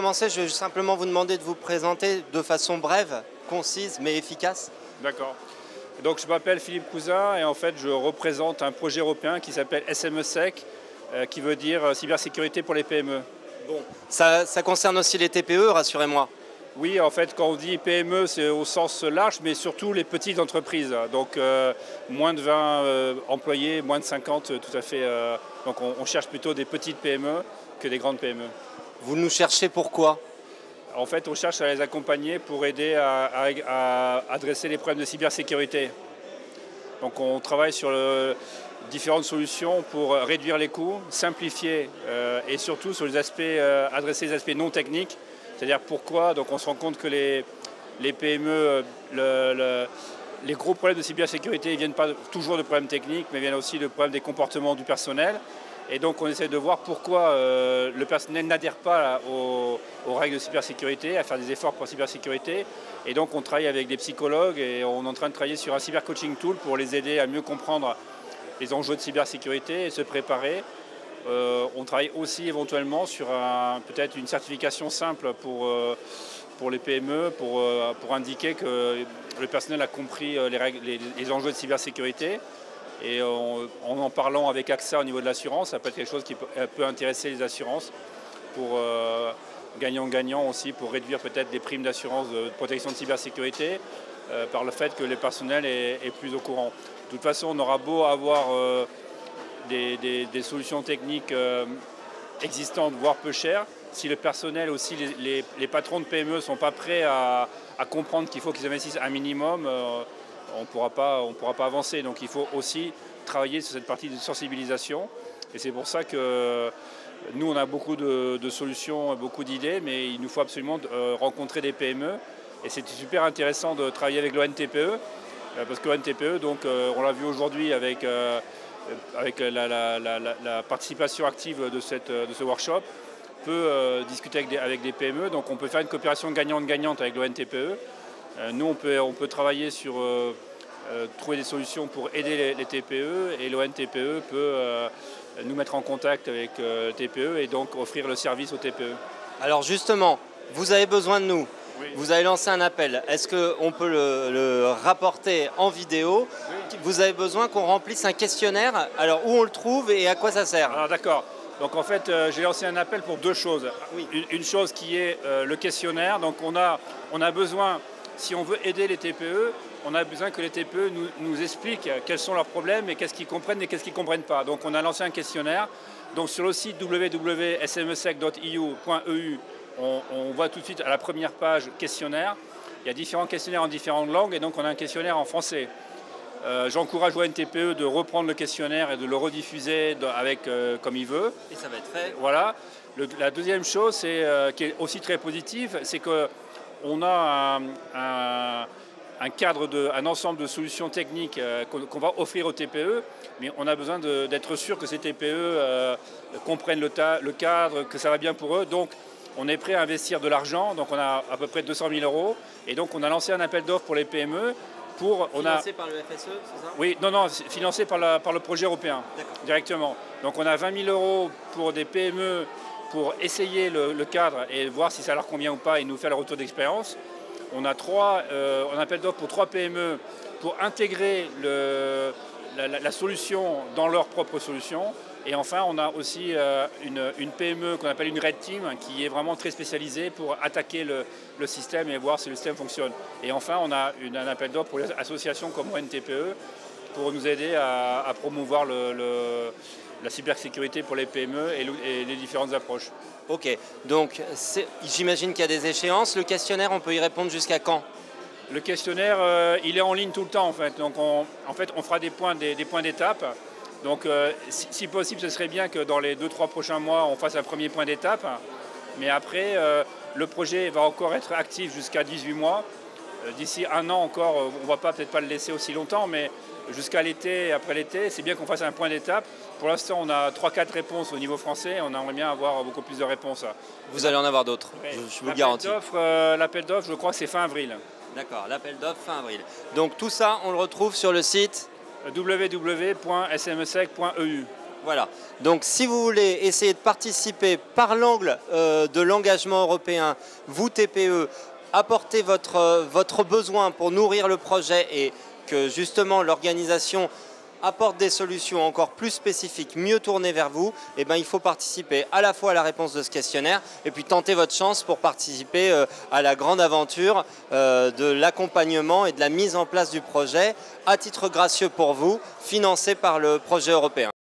commencer, je vais simplement vous demander de vous présenter de façon brève, concise mais efficace. D'accord. Donc je m'appelle Philippe Cousin et en fait je représente un projet européen qui s'appelle SMESEC, qui veut dire cybersécurité pour les PME. Bon, ça concerne aussi les TPE, rassurez-moi. Oui, en fait, quand on dit PME, c'est au sens large, mais surtout les petites entreprises. Donc, moins de 20 employés, moins de 50, tout à fait. Donc, on cherche plutôt des petites PME que des grandes PME. Vous nous cherchez pourquoi? En fait, on cherche à les accompagner pour aider à adresser les problèmes de cybersécurité. Donc, on travaille sur différentes solutions pour réduire les coûts, simplifier et surtout sur les aspects, adresser les aspects non techniques. C'est-à-dire pourquoi, donc on se rend compte que les PME, les gros problèmes de cybersécurité ne viennent pas toujours de problèmes techniques, mais viennent aussi de problèmes des comportements du personnel. Et donc on essaie de voir pourquoi le personnel n'adhère pas aux règles de cybersécurité, à faire des efforts pour la cybersécurité. Et donc on travaille avec des psychologues et on est en train de travailler sur un cybercoaching tool pour les aider à mieux comprendre les enjeux de cybersécurité et se préparer. On travaille aussi éventuellement sur peut-être une certification simple pour les PME, pour indiquer que le personnel a compris les enjeux de cybersécurité. Et en parlant avec AXA au niveau de l'assurance, ça peut être quelque chose qui peut intéresser les assurances pour gagnant-gagnant aussi, pour réduire peut-être des primes d'assurance de protection de cybersécurité par le fait que le personnel est plus au courant. De toute façon, on aura beau avoir des solutions techniques existantes, voire peu chères. Si le personnel aussi, les patrons de PME ne sont pas prêts à comprendre qu'il faut qu'ils investissent un minimum, on ne pourra pas avancer. Donc il faut aussi travailler sur cette partie de sensibilisation. Et c'est pour ça que nous, on a beaucoup de solutions, beaucoup d'idées, mais il nous faut absolument rencontrer des PME. Et c'est super intéressant de travailler avec l'ONTPE, parce que l'ONTPE, donc, on l'a vu aujourd'hui avec la participation active de ce workshop, peut discuter avec des PME. Donc on peut faire une coopération gagnante-gagnante avec l'ONTPE. Nous, on peut travailler sur trouver des solutions pour aider les TPE et l'ONTPE peut nous mettre en contact avec le TPE et donc offrir le service au TPE. Alors justement, vous avez besoin de nous. Oui. Vous avez lancé un appel. Est-ce qu'on peut le rapporter en vidéo? Oui. Vous avez besoin qu'on remplisse un questionnaire. Alors où on le trouve et à quoi ça sert? Alors d'accord. Donc en fait, j'ai lancé un appel pour deux choses. Oui. Une chose qui est le questionnaire. Donc on a besoin, si on veut aider les TPE, on a besoin que les TPE nous expliquent quels sont leurs problèmes et qu'est-ce qu'ils comprennent et qu'est-ce qu'ils ne comprennent pas. Donc on a lancé un questionnaire. Donc sur le site www.smesec.eu, on voit tout de suite à la première page questionnaire. Il y a différents questionnaires en différentes langues et donc on a un questionnaire en français. J'encourage l'ONTPE de reprendre le questionnaire et de le rediffuser comme il veut. Et ça va être fait. Voilà. La deuxième chose, qui est aussi très positive, c'est qu'on a un ensemble de solutions techniques qu'on va offrir aux TPE, mais on a besoin d'être sûr que ces TPE comprennent le cadre, que ça va bien pour eux. Donc, on est prêt à investir de l'argent, donc on a à peu près 200 000 €. Et donc, on a lancé un appel d'offres pour les PME. Financé par le FSE, c'est ça? Oui, non, financé par le projet européen, directement. Donc, on a 20 000 € pour des PME pour essayer le cadre et voir si ça leur convient ou pas et nous faire le retour d'expérience. On a un appel d'offres pour 3 PME pour intégrer la solution dans leur propre solution. Et enfin, on a aussi une PME qu'on appelle une Red Team qui est vraiment très spécialisée pour attaquer le système et voir si le système fonctionne. Et enfin, on a un appel d'offres pour les associations comme ONTPE pour nous aider à promouvoir la cybersécurité pour les PME et les différentes approches. Ok, donc j'imagine qu'il y a des échéances. Le questionnaire, on peut y répondre jusqu'à quand? Le questionnaire, il est en ligne tout le temps en fait. Donc on fera des points d'étape. Donc si possible, ce serait bien que dans les 2-3 prochains mois, on fasse un premier point d'étape. Mais après, le projet va encore être actif jusqu'à 18 mois. D'ici un an encore, on ne va peut-être pas le laisser aussi longtemps, mais jusqu'à l'été et après l'été, c'est bien qu'on fasse un point d'étape. Pour l'instant, on a 3-4 réponses au niveau français. On aimerait bien avoir beaucoup plus de réponses. Vous allez en avoir d'autres, je vous le garantis. L'appel d'offres, je crois que c'est fin avril. D'accord, l'appel d'offres fin avril. Donc tout ça, on le retrouve sur le site www.smesec.eu. Voilà. Donc si vous voulez essayer de participer par l'angle de l'engagement européen, vous TPE, apportez votre besoin pour nourrir le projet et que justement l'organisation apporte des solutions encore plus spécifiques, mieux tournées vers vous, eh ben, il faut participer à la fois à la réponse de ce questionnaire et puis tenter votre chance pour participer à la grande aventure de l'accompagnement et de la mise en place du projet à titre gracieux pour vous, financé par le projet européen.